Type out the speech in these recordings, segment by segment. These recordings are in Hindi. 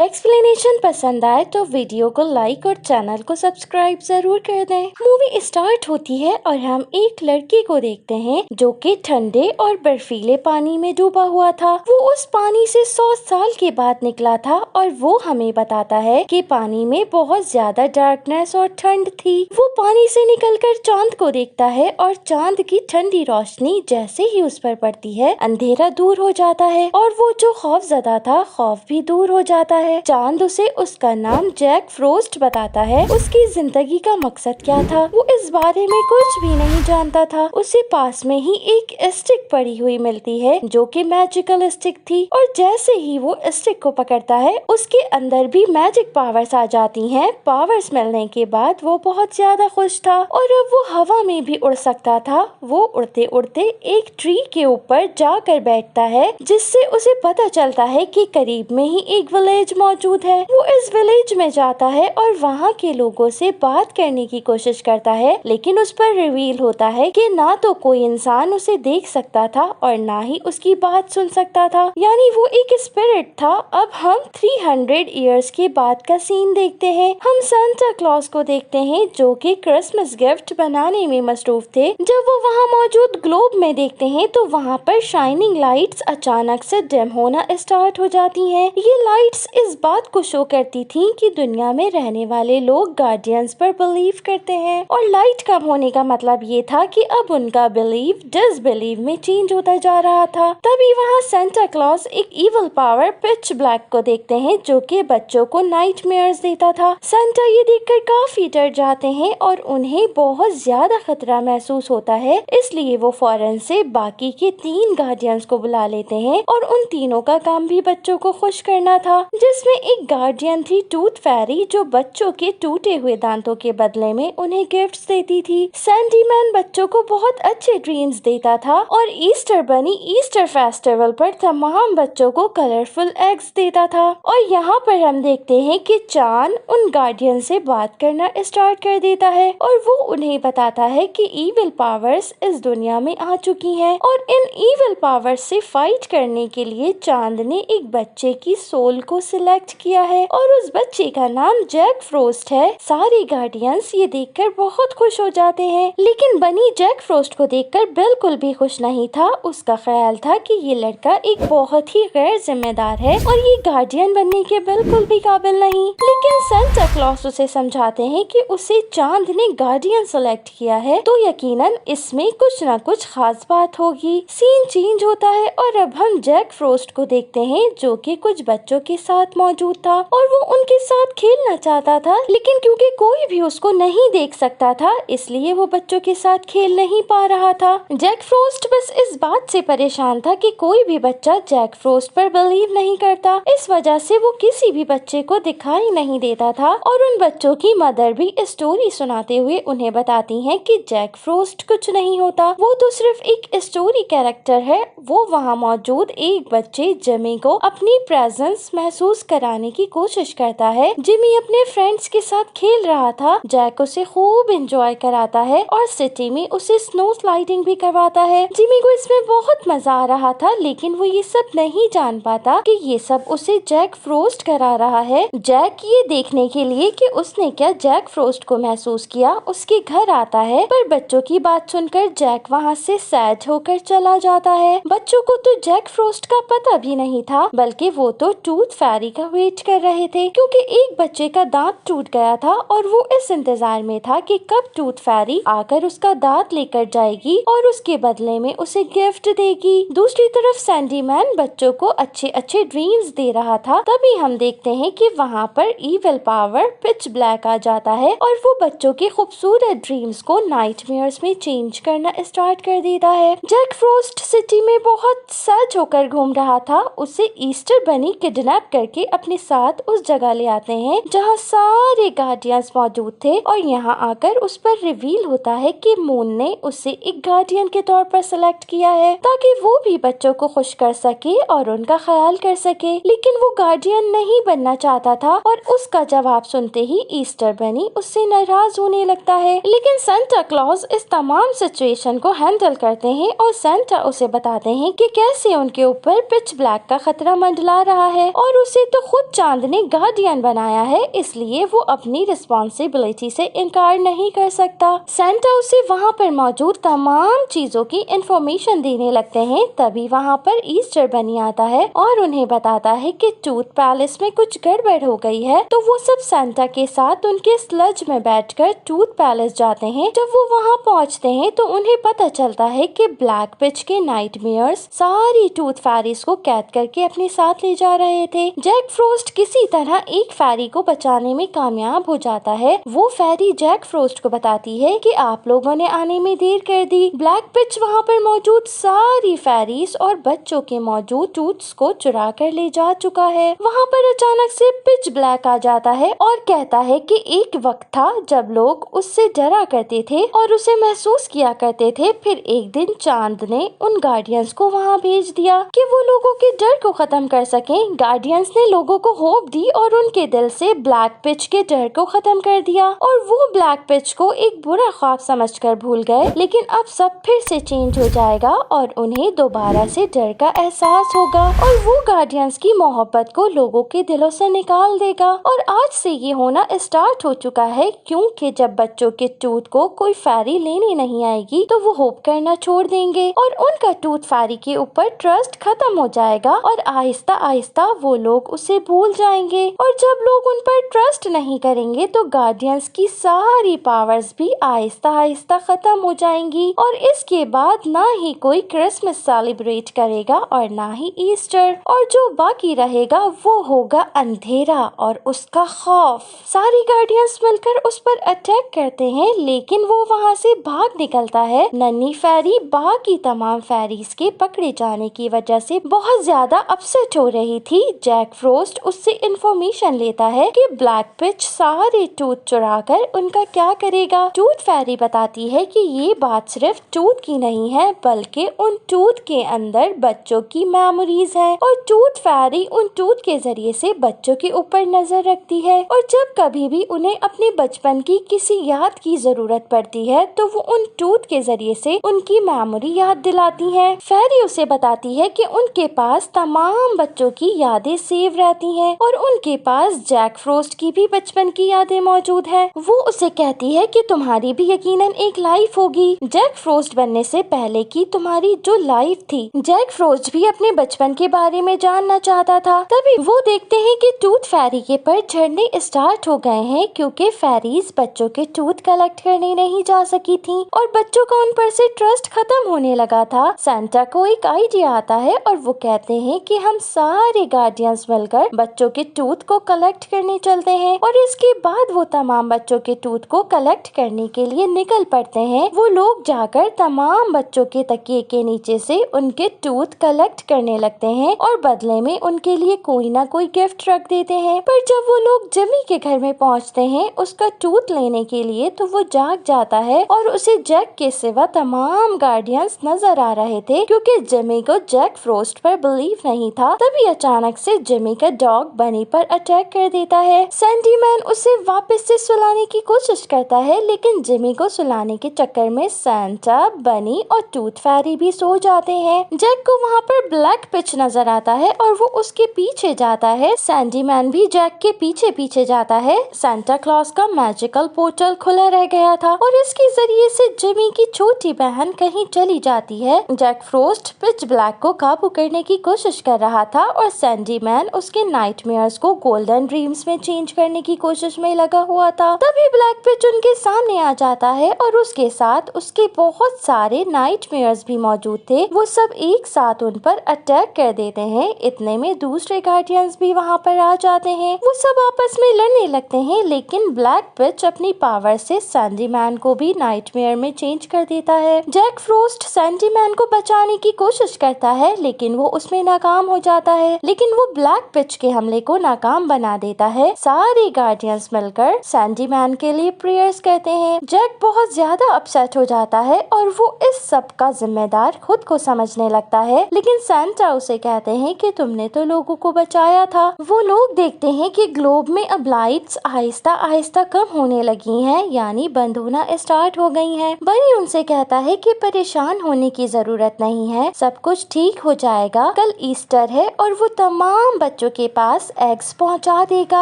एक्सप्लेनेशन पसंद आए तो वीडियो को लाइक और चैनल को सब्सक्राइब जरूर कर दें। मूवी स्टार्ट होती है और हम एक लड़की को देखते हैं जो कि ठंडे और बर्फीले पानी में डूबा हुआ था। वो उस पानी से 100 साल के बाद निकला था और वो हमें बताता है कि पानी में बहुत ज्यादा डार्कनेस और ठंड थी। वो पानी से निकलकर चांद को देखता है और चांद की ठंडी रोशनी जैसे ही उस पर पड़ती है अंधेरा दूर हो जाता है और वो जो खौफजदा था खौफ भी दूर हो जाता है। चांद उसे उसका नाम जैक फ्रोस्ट बताता है। उसकी जिंदगी का मकसद क्या था वो इस बारे में कुछ भी नहीं जानता था। उसे पास में ही एक स्टिक पड़ी हुई मिलती है जो कि मैजिकल स्टिक थी और जैसे ही वो स्टिक को पकड़ता है उसके अंदर भी मैजिक पावर्स आ जाती हैं। पावर्स मिलने के बाद वो बहुत ज्यादा खुश था और अब वो हवा में भी उड़ सकता था। वो उड़ते उड़ते एक ट्री के ऊपर जाकर बैठता है जिससे उसे पता चलता है कि करीब में ही एक विलेज मौजूद है। वो इस विलेज में जाता है और वहाँ के लोगों से बात करने की कोशिश करता है लेकिन उस पर रिवील होता है कि ना तो कोई इंसान उसे देख सकता था और ना ही उसकी बात सुन सकता था, यानी वो एक स्पिरिट था। अब हम 300 इयर्स के बाद का सीन देखते हैं। हम सांता क्लॉज को देखते हैं जो कि क्रिसमस गिफ्ट बनाने में मसरूफ थे। जब वो वहाँ मौजूद ग्लोब में देखते हैं तो वहाँ पर शाइनिंग लाइट्स अचानक से डिम होना स्टार्ट हो जाती हैं। ये लाइट्स इस बात को शो करती थी कि दुनिया में रहने वाले लोग गार्डियंस पर बिलीव करते हैं और लाइट कम होने का मतलब ये था कि अब उनका बिलीव डिसबिलीव में चेंज होता जा रहा था। तभी वहाँ सेंटा क्लॉज एक इविल पावर पिच ब्लैक को देखते हैं जो कि बच्चों को नाइटमेयर्स देता था। सेंटा ये देखकर काफी डर जाते हैं और उन्हें बहुत ज्यादा खतरा महसूस होता है, इसलिए वो फौरन से बाकी के 3 गार्डियंस को बुला लेते हैं और उन तीनों का काम भी बच्चों को खुश करना था। जिसमें एक गार्डियन थी टूथ फेरी जो बच्चों के टूटे हुए दांतों के बदले में उन्हें गिफ्ट्स देती थी। सैंडीमैन बच्चों को बहुत अच्छे ड्रीम्स देता था और ईस्टर बनी ईस्टर फेस्टिवल पर तमाम बच्चों को कलरफुल एग्स देता था। और यहाँ पर हम देखते हैं कि चांद उन गार्डियन से बात करना स्टार्ट कर देता है और वो उन्हें बताता है कि इविल पावर्स इस दुनिया में आ चुकी हैं और इन इविल पावर्स से फाइट करने के लिए चांद ने एक बच्चे की सोल को सिलेक्ट किया है और उस बच्चे का नाम जैक फ्रोस्ट है। सारे गार्डियंस ये देखकर बहुत खुश हो जाते हैं लेकिन बनी जैक फ्रोस्ट को देखकर बिल्कुल भी खुश नहीं था। उसका ख्याल था कि ये लड़का एक बहुत ही गैर जिम्मेदार है और ये गार्डियन बनने के बिल्कुल भी काबिल नहीं। लेकिन सेंटा क्लॉज उसे समझाते हैं कि उसे चांद ने गार्डियन सेलेक्ट किया है तो यकीनन इसमें कुछ न कुछ खास बात होगी। सीन चेंज होता है और अब हम जैक फ्रोस्ट को देखते हैं जो कि कुछ बच्चों के साथ मौजूद था और वो उनके साथ खेलना चाहता था लेकिन क्योंकि कोई भी उसको नहीं देख सकता था इसलिए वो बच्चों के साथ खेल नहीं पा रहा था। जैक फ्रोस्ट बस इस बात से परेशान था कि कोई भी बच्चा जैक फ्रोस्ट पर बिलीव नहीं करता, इस वजह से वो किसी भी बच्चे को दिखाई नहीं देता था और उन बच्चों की मदर भी स्टोरी सुनाते हुए उन्हें बताती हैं कि जैक फ्रोस्ट कुछ नहीं होता, वो तो सिर्फ एक स्टोरी कैरेक्टर है। वो वहाँ मौजूद एक बच्चे जिमी को अपनी प्रेजेंस महसूस कराने की कोशिश करता है। जिमी अपने फ्रेंड्स के साथ खेल रहा था, जैक उसे खूब एंजॉय कराता है और सिटी में उसे स्नो स्लाइडिंग भी करवाता है। जिमी को इसमें बहुत मजा आ रहा था लेकिन वो ये सब नहीं जान पाता कि ये सब उसे जैक फ्रोस्ट करा रहा है। जैक ये देखने के लिए कि उसने क्या जैक फ्रोस्ट को महसूस किया उसके घर आता है पर बच्चों की बात सुनकर जैक वहाँ से सैड होकर चला जाता है। बच्चों को तो जैक फ्रोस्ट का पता भी नहीं था बल्कि वो तो टूथ फेरी का वेट कर रहे थे क्योंकि एक बच्चे का दांत टूट गया था और वो इस इंतजार में था कि कब टूथ फेरी आकर उसका दांत लेकर जाएगी और उसके बदले में उसे गिफ्ट देगी। दूसरी तरफ सैंडीमैन बच्चों को अच्छे अच्छे ड्रीम्स दे रहा था। तभी हम देखते हैं कि वहाँ पर इविल पावर पिच ब्लैक आ जाता है और वो बच्चों के खूबसूरत ड्रीम्स को नाइटमेयर्स में चेंज करना स्टार्ट कर देता है। जैक फ्रोस्ट सिटी में बहुत सैड होकर घूम रहा था। उसे ईस्टर बनी किडनैप करके अपने साथ उस जगह ले आते हैं जहाँ सारे गार्डियंस मौजूद थे और यहाँ आकर उस पर रिवील होता है कि मून ने उसे एक गार्डियन के तौर पर सिलेक्ट किया है ताकि वो भी बच्चों को खुश कर सके और उनका ख्याल कर सके। लेकिन वो गार्डियन नहीं बनना चाहता था और उसका जवाब सुनते ही ईस्टर बनी उससे नाराज होने लगता है। लेकिन सेंटा क्लॉज इस तमाम सिचुएशन को हैंडल करते हैं और सेंटा उसे बताते हैं कि कैसे उनके ऊपर पिच ब्लैक का खतरा मंडला रहा है और उसे तो खुद चांद ने गार्डियन बनाया है, इसलिए वो अपनी रिस्पॉन्सिबिलिटी से इनकार नहीं कर सकता। सेंटा उसे वहाँ पर मौजूद तमाम चीजों की इंफॉर्मेशन देने लगते हैं। तभी वहाँ पर ईस्टर बनी आता है और उन्हें बताता है कि टूथ पैलेस में कुछ गड़बड़ हो गई है। तो वो सब सेंटा के साथ उनके स्लज में बैठकर टूथ पैलेस जाते हैं। जब वो वहाँ पहुँचते हैं तो उन्हें पता चलता है कि ब्लैक पिच के नाइटमेयर्स सारी टूथ फेरीज को कैद करके अपने साथ ले जा रहे थे। जैक फ्रोस्ट किसी तरह एक फेरी को बचाने में कामयाब हो जाता है। वो फेरी जैक फ्रोस्ट को बताती है कि आप लोगों ने आने में देर कर दी। ब्लैक पिच वहाँ पर मौजूद सारी फेरीज और बच्चों के मौजूद टूथ्स को चुरा कर ले जा चुका है। वहाँ पर अचानक से पिच ब्लैक आ जाता है और कहता है कि एक वक्त था जब लोग उससे डरा करते थे और उसे महसूस किया करते थे। फिर एक दिन चांद ने उन गार्डियंस को वहाँ भेज दिया कि वो लोगों के डर को खत्म कर सकें। गार्डियंस ने लोगों को होप दी और उनके दिल से ब्लैक पिच के डर को खत्म कर दिया और वो ब्लैक पिच को एक बुरा ख्वाब समझकर भूल गए। लेकिन अब सब फिर से चेंज हो जाएगा और उन्हें दोबारा से डर का एहसास होगा और वो गार्डियंस की मोहब्बत को लोगों के दिलों से निकाल देगा। और आज से ये होना स्टार्ट हो चुका है, क्योंकि जब बच्चों के टूथ को कोई फेरी लेने नहीं आएगी तो वो होप करना छोड़ देंगे और उनका टूथ फेरी के ऊपर ट्रस्ट खत्म हो जाएगा और आहिस्ता आहिस्ता वो लोग उसे भूल जाएंगे। और जब लोग उन पर ट्रस्ट नहीं करेंगे तो गार्डियंस की सारी पावर्स भी आहिस्ता आहिस्ता खत्म हो जाएंगी और इसके बाद ना ही कोई क्रिसमस सेलिब्रेट करेगा और ना ही ईस्टर, और जो बाकी रहेगा वो होगा अंधेरा और उसका खौफ। सारी गार्डियंस मिलकर उस पर अटैक करते हैं, लेकिन वो वहाँ से भाग निकलता है। नन्ही फेरी बाकी तमाम फेरीज के पकड़े जाने की वजह से बहुत ज्यादा अपसेट हो रही थी। जैक फ्रोस्ट उससे इंफॉर्मेशन लेता है कि ब्लैक पिच सारे टूथ चुरा कर उनका क्या करेगा। टूथ फेरी बताती है कि ये बात सिर्फ टूथ की नहीं है, बल्कि उन टूथ के अंदर बच्चों की मेमोरीज है और टूथ फेरी उन टूथ के जरिए से बच्चों के ऊपर नजर रखती है और जब कभी भी उन्हें अपने बचपन की किसी याद की जरूरत पड़ती है तो वो उन टूथ के जरिए से उनकी मेमोरी याद दिलाती है। फेरी उसे बताती है कि उनके पास तमाम बच्चों की यादें सेव रहती हैं और उनके पास जैक फ्रोस्ट की भी बचपन की यादें मौजूद है। वो उसे कहती है कि तुम्हारी भी यकीनन एक लाइफ होगी, जैक फ्रोस्ट बनने से पहले की तुम्हारी जो लाइफ थी। जैक फ्रोस्ट भी अपने बचपन के बारे में जानना चाहता था। तभी वो देखते हैं कि टूथ फेरी के पर झड़ने स्टार्ट हो गए हैं, क्योंकि फेरीज बच्चों के टूथ कलेक्ट करने नहीं जा सकी थी और बच्चों का उन पर से ट्रस्ट खत्म होने लगा था। सेंटा को एक आइडिया आता है और वो कहते हैं कि हम सारे गार्डियंस मिलकर बच्चों के टूथ को कलेक्ट करने चलते हैं और इसके बाद वो तमाम बच्चों के टूथ को कलेक्ट करने के लिए निकल पड़ते हैं। वो लोग जाकर तमाम बच्चों के तकिए के नीचे से उनके टूथ कलेक्ट करने लगते हैं और बदले में उनके लिए कोई ना कोई गिफ्ट रख देते हैं। पर जब वो लोग जिमी के घर में पहुंचते हैं उसका टूथ लेने के लिए तो वो जाग जाता है और उसे जैक के सिवा तमाम गार्डियंस नजर आ रहे थे, क्योंकि जिमी को जैक फ्रोस्ट पर बिलीव नहीं था। तभी अचानक से जिमी का डॉग बनी पर अटैक कर देता है। सैंडीमैन उसे वापस से सुलाने की कोशिश करता है, लेकिन जिमी को सुलाने के चक्कर में सैंटा, बनी और टूथ फेरी भी सो जाते हैं। जैक को वहाँ पर ब्लैक पिच नजर आता है और वो उसके पीछे जाता है। सैंडीमैन भी जैक के पीछे पीछे जाता है। सेंटा क्लॉज का मैजिकल पोर्टल खुला रह गया था और इसके जरिए से जिमी की छोटी बहन कहीं चली जाती है। जैक फ्रोस्ट पिच ब्लैक को काबू करने की कोशिश कर रहा था और सैंडीमैन उसके नाइटमेयर्स को गोल्डन ड्रीम्स में चेंज करने की कोशिश में लगा हुआ था। तभी ब्लैक पिच उनके सामने आ जाता है और उसके साथ उसके बहुत सारे नाइटमेयर्स भी मौजूद थे। वो सब एक साथ उन पर अटैक कर देते हैं। इतने में दूसरे गार्डियंस भी वहाँ पर आ जाते हैं। वो सब आपस में लड़ने लगते हैं, लेकिन ब्लैक पिच अपनी पावर से सैंडीमैन को भी नाइटमेयर में चेंज कर देता है। जैक फ्रोस्ट सैंडीमैन को बचाने की कोशिश करता है, लेकिन वो उसमें नाकाम हो जाता है। लेकिन वो ब्लैक पिच के हमले को नाकाम बना देता है। सारे गार्डियंस मिलकर सैंडीमैन के लिए प्रेयर्स करते हैं। जैक बहुत ज्यादा अपसेट हो जाता है और वो इस सब का जिम्मेदार खुद को समझने लगता है, लेकिन सैंटा उसे कहते हैं कि तुमने तो लोगों को बचाया था। वो लोग देखते हैं कि ग्लोब में अब लाइट्स आहिस्ता आहिस्ता कम होने लगी हैं, यानी बंद होना स्टार्ट हो गई हैं। बनी उनसे कहता है कि परेशान होने की जरूरत नहीं है, सब कुछ ठीक हो जाएगा। कल ईस्टर है और वो तमाम बच्चों के पास एग्स पहुंचा देगा,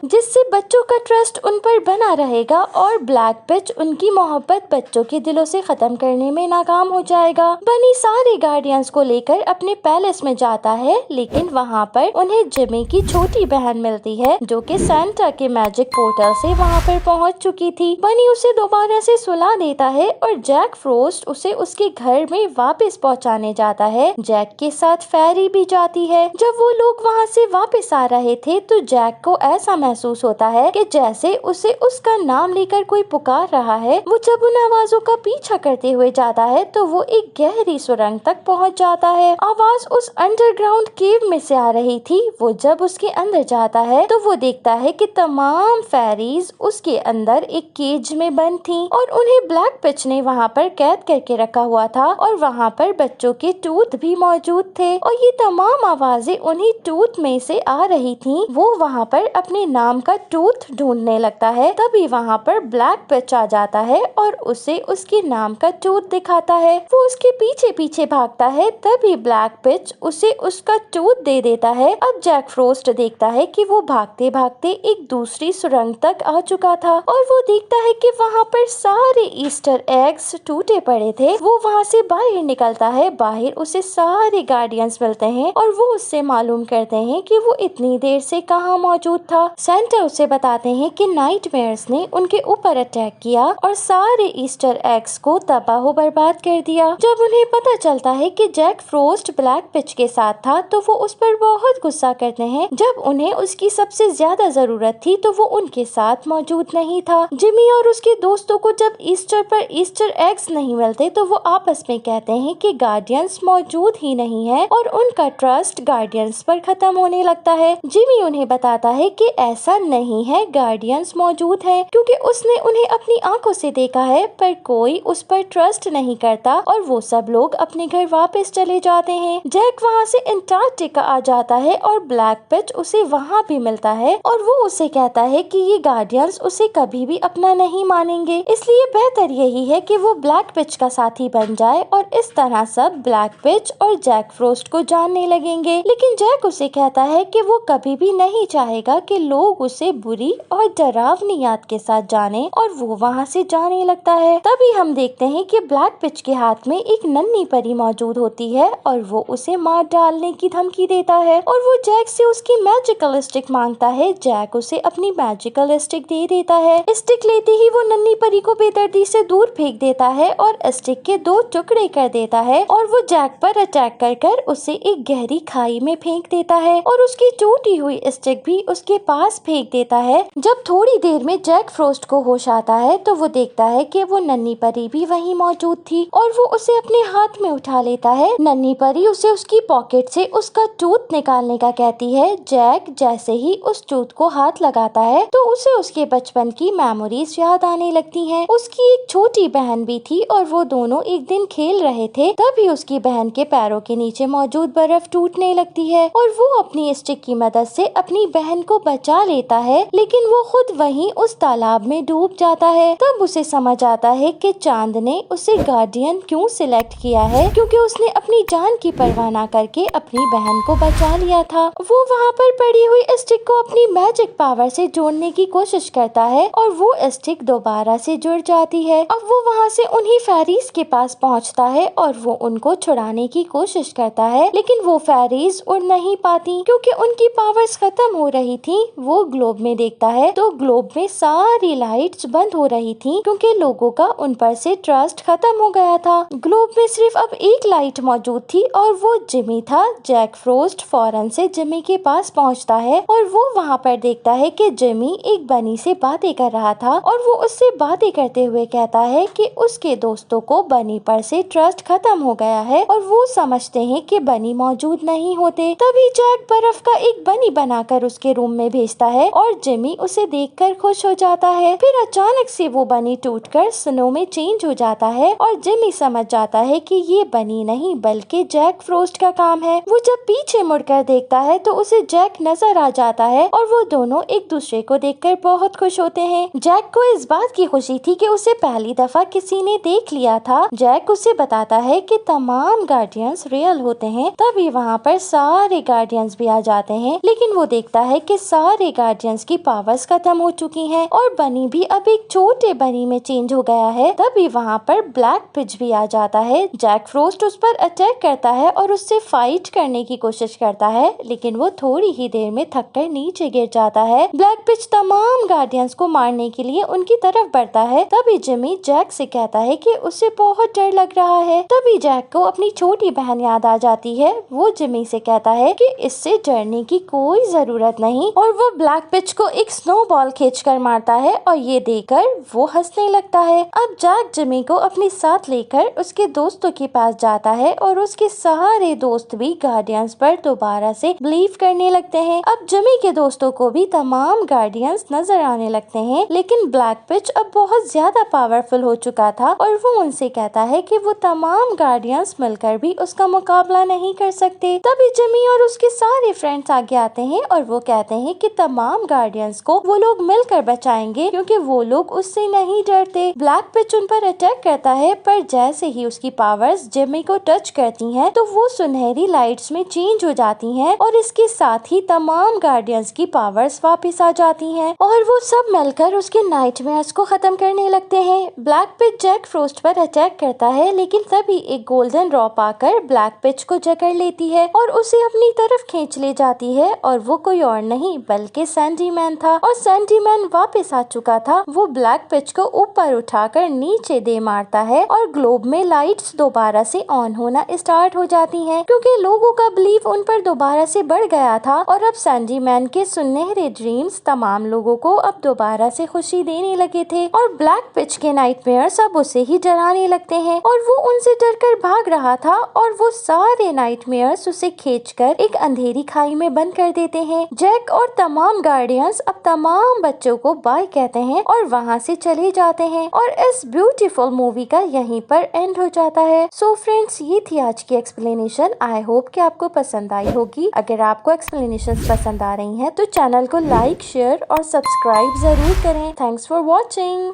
जिससे बच्चों का ट्रस्ट उन पर बना रहेगा और ब्लैक पिच उनकी मोहब्बत बच्चों के दिलों से खत्म करने में नाकाम हो जाएगा। बनी सारे गार्डियंस को लेकर अपने पैलेस में जाता है, लेकिन वहाँ पर उन्हें जिमी की छोटी बहन मिलती है जो कि सांता के मैजिक पोर्टल से वहाँ पर पहुँच चुकी थी। बनी उसे दोबारा से सुला देता है और जैक फ्रोस्ट उसे उसके घर में वापस पहुँचाने जाता है। जैक के साथ फेरी भी जाती है। जब वो लोग वहाँ से वापस आ रहे थे तो जैक को ऐसा महसूस होता है कि जैसे उसे उसका नाम लेकर कोई पुकार रहा है। वो जब उन आवाजों का पीछा करते हुए जाता है तो वो एक गहरी सुरंग तक पहुँच जाता है। आवाज उस अंडरग्राउंड केव में से आ रही थी। वो जब उसके अंदर जाता है तो वो देखता है कि तमाम फेरीज उसके अंदर एक केज में बंद थी और उन्हें ब्लैक पिच ने वहाँ पर कैद करके रखा हुआ था और वहाँ पर बच्चों के टूथ भी मौजूद थे और ये तमाम आवाजें उन्हीं टूथ में से आ रही थी। वो वहाँ पर अपने नाम का टूथ ढूंढने लगता है। तभी वहाँ पर ब्लैक पिच आ जाता है और उसे उसके नाम का टूथ दिखाता है। वो उसके पीछे पीछे भागता है। तभी ब्लैक पिच उसे उसका टूथ दे देता है। अब जैक फ्रोस्ट देखता है कि वो भागते भागते एक दूसरी सुरंग तक आ चुका था और वो देखता है कि वहाँ पर सारे ईस्टर एग्स टूटे पड़े थे। वो वहाँ से बाहर निकलता है। बाहर उसे सारे गार्डियंस मिलते हैं और वो उससे मालूम करते हैं कि वो इतनी देर से कहाँ मौजूद था। सेंटा उसे बताते हैं कि नाइटमेयर्स ने उनके ऊपर अटैक किया और सारे ईस्टर एग्स को तबाह बर्बाद कर दिया। जब उन्हें पता चलता है कि जैक फ्रोस्ट ब्लैक पिच के साथ था तो वो उस पर बहुत गुस्सा करते हैं। जब उन्हें उसकी सबसे ज्यादा जरूरत थी तो वो उनके साथ मौजूद नहीं था। जिमी और उसके दोस्तों को जब ईस्टर पर ईस्टर एग्स नहीं मिलते तो वो आपस में कहते हैं कि गार्डियंस मौजूद ही नहीं है और उनका ट्रस्ट गार्डियंस पर खत्म होने लगता है। जिमी उन्हें बताता है कि ऐसा नहीं है, गार्डियंस मौजूद है क्योंकि उसने उन्हें अपनी आंखों से देखा है, पर कोई उस पर ट्रस्ट नहीं करता और वो सब लोग अपने घर वापस चले जाते हैं। जैक वहाँ से अंटार्कटिका आ जाता है और ब्लैक पिच उसे वहाँ भी मिलता है और वो उसे कहता है कि ये गार्डियंस उसे कभी भी अपना नहीं मानेंगे, इसलिए बेहतर यही है कि वो ब्लैक पिच का साथी बन जाए और इस तरह सब ब्लैक पिच और जैक फ्रोस्ट को जानने लगेंगे। लेकिन जैक उसे कहता है कि वो कभी भी नहीं चाहेगा कि लोग उसे बुरी और डरावनी याद के साथ जाने और वो वहाँ से जाने लगता है। तभी हम देखते हैं कि ब्लैक पिच के हाथ में एक नन्ही परी मौजूद होती है और वो उसे मार डालने की धमकी देता है और वो जैक से उसकी मैजिकल स्टिक मांगता है। जैक उसे अपनी मैजिकल स्टिक दे देता है। स्टिक लेते ही वो नन्ही परी को बेदर्दी से दूर फेंक देता है और स्टिक के 2 टुकड़े कर देता है और वो जैक पर अटैक कर उसे एक गहरी खाई में फेंक देता है और उसकी टूटी हुई स्टिक भी उसके पास फेंक देता है। जब थोड़ी देर में जैक फ्रोस्ट को होश आता है तो वो देखता है कि वो नन्ही परी भी वहीं मौजूद थी और वो उसे अपने हाथ में उठा लेता है। नन्ही परी उसे उसकी पॉकेट से उसका टूथ निकालने का कहती है। जैक जैसे ही उस टूथ को हाथ लगाता है तो उसे उसके बचपन की मेमोरीज याद आने लगती हैं। उसकी एक छोटी बहन भी थी और वो दोनों एक दिन खेल रहे थे। तभी उसकी बहन के पैरों के नीचे मौजूद बर्फ टूटने लगती है और वो अपनी स्टिक की मदद से अपनी बहन को बचा लेता है, लेकिन वो खुद वहीं उस तालाब में डूब जाता है। तब उसे समझ आता है कि चांद ने उसे गार्डियन क्यों सिलेक्ट किया है, क्योंकि उसने अपनी जान की परवाह न करके अपनी बहन को बचा लिया था। वो वहाँ पर पड़ी हुई स्टिक को अपनी मैजिक पावर से जोड़ने की कोशिश करता है और वो स्टिक दोबारा से जुड़ जाती है। अब वो वहाँ से उन्हीं फेरीज के पास पहुँचता है और वो उनको छुड़ाने की कोशिश करता है, लेकिन वो फेरीज उड़ नहीं पाती क्योंकि उनकी पावर्स खत्म हो रही थी। वो ग्लोब में देखता है तो ग्लोब में सारी लाइट्स बंद हो रही थी क्योंकि लोगों का उन पर से ट्रस्ट खत्म हो गया था। ग्लोब में सिर्फ अब एक लाइट मौजूद थी और वो जिमी था। जैक फ्रोस्ट फौरन से जिमी के पास पहुंचता है और वो वहां पर देखता है कि जिमी एक बनी से बातें कर रहा था और वो उससे बातें करते हुए कहता है कि उसके दोस्तों को बनी पर से ट्रस्ट खत्म हो गया है और वो समझते हैं कि बनी मौजूद नहीं होते। तभी जैक बर्फ का एक बनी बनाकर उसके रूम में भेजता है और जिमी उसे देखकर खुश हो जाता है। फिर अचानक से वो बनी टूटकर स्नो में चेंज हो जाता है और जिमी समझ जाता है कि ये बनी नहीं बल्कि जैक फ्रोस्ट का काम है। वो जब पीछे मुड़कर देखता है तो उसे जैक नजर आ जाता है और वो दोनों एक दूसरे को देखकर बहुत खुश होते हैं। जैक को इस बात की खुशी थी कि उसे पहली दफा किसी ने देख लिया था। जैक उसे बताता है कि तमाम गार्डियंस रियल होते हैं। तभी वहाँ पर सारे गार्डियंस भी आ जाते हैं, लेकिन वो देखता है कि सारे गार्डियंस की पावर्स खत्म हो चुकी हैं और बनी भी अब एक छोटे बनी में चेंज हो गया है। तभी वहाँ पर ब्लैक पिच भी आ जाता है। जैक फ्रोस्ट उस पर अटैक करता है और उससे फाइट करने की कोशिश करता है, लेकिन वो थोड़ी ही देर में थककर नीचे गिर जाता है। ब्लैक पिच तमाम गार्डियंस को मारने के लिए उनकी तरफ बढ़ता है। तभी जिमी जैक से कहता है कि उसे बहुत डर लग रहा है। तभी जैक को अपनी छोटी बहन याद आ जाती है। वो जिमी से कहता है कि इससे डरने की कोई जरूरत नहीं और वो ब्लैक पिच को एक स्नोबॉल खींचकर मारता है और ये देखकर वो हंसने लगता है। अब जैक जिमी को अपने साथ लेकर उसके दोस्तों के पास जाता है और उसके सारे दोस्त भी गार्डियंस पर दोबारा से बिलीव करने लगते हैं। अब जिमी के दोस्तों को भी तमाम गार्डियंस नजर आने लगते हैं, लेकिन ब्लैक पिच अब बहुत ज्यादा पावरफुल हो चुका था और वो उनसे कहता है कि वो तमाम गार्डियंस मिलकर भी उसका मुकाबला नहीं कर सकते। तभी जिमी और उसके सारे फ्रेंड्स आगे आते हैं और वो कहते हैं कि तमाम गार्डियंस को वो लोग मिलकर बचाएंगे क्योंकि वो लोग उससे नहीं डरते। ब्लैक पिच उन पर अटैक करता है, पर जैसे ही उसकी पावर्स जिमी को टच करती हैं तो वो सुनहरी लाइट्स में चेंज हो जाती हैं और इसके साथ ही तमाम गार्डियंस की पावर्स वापस आ जाती हैं और वो सब मिलकर उसके नाइटमेयर्स को खत्म करने लगते हैं। ब्लैक पिच जैक फ्रोस्ट पर अटैक करता है, लेकिन तभी एक गोल्डन रॉप आकर ब्लैक पिच को जकड़ लेती है और उसे अपनी तरफ खींच ले जाती है और वो कोई और नहीं बल्कि सैंडी मैन था और सैंडी मैन वापस आ चुका था। वो ब्लैक पिच को ऊपर उठाकर नीचे दे मारता है और ग्लोब में लाइट्स दोबारा से ऑन होना स्टार्ट हो जाती हैं क्योंकि लोगों का बिलीव उन पर दोबारा से बढ़ गया था और अब सैंडी मैन के सुनहरे ड्रीम्स तमाम लोगों को अब दोबारा से खुशी देने लगे थे और ब्लैक पिच के नाइटमेयर्स अब उसे ही डराने लगते हैं और वो उनसे डरकर भाग रहा था और वो सारे नाइटमेयर्स उसे खींचकर एक अंधेरी खाई में बंद कर देते हैं। जैक और तमाम गार्डियंस अब तमाम बच्चों को बाय कहते हैं और वहाँ से चले जाते हैं और इस ब्यूटीफुल मूवी का यहीं पर एंड हो जाता है। सो फ्रेंड्स, ये थी आज की एक्सप्लेनेशन। आई होप कि आपको पसंद आई होगी। अगर आपको एक्सप्लेनेशन पसंद आ रही हैं तो चैनल को लाइक, शेयर और सब्सक्राइब जरूर करें। Thanks for watching.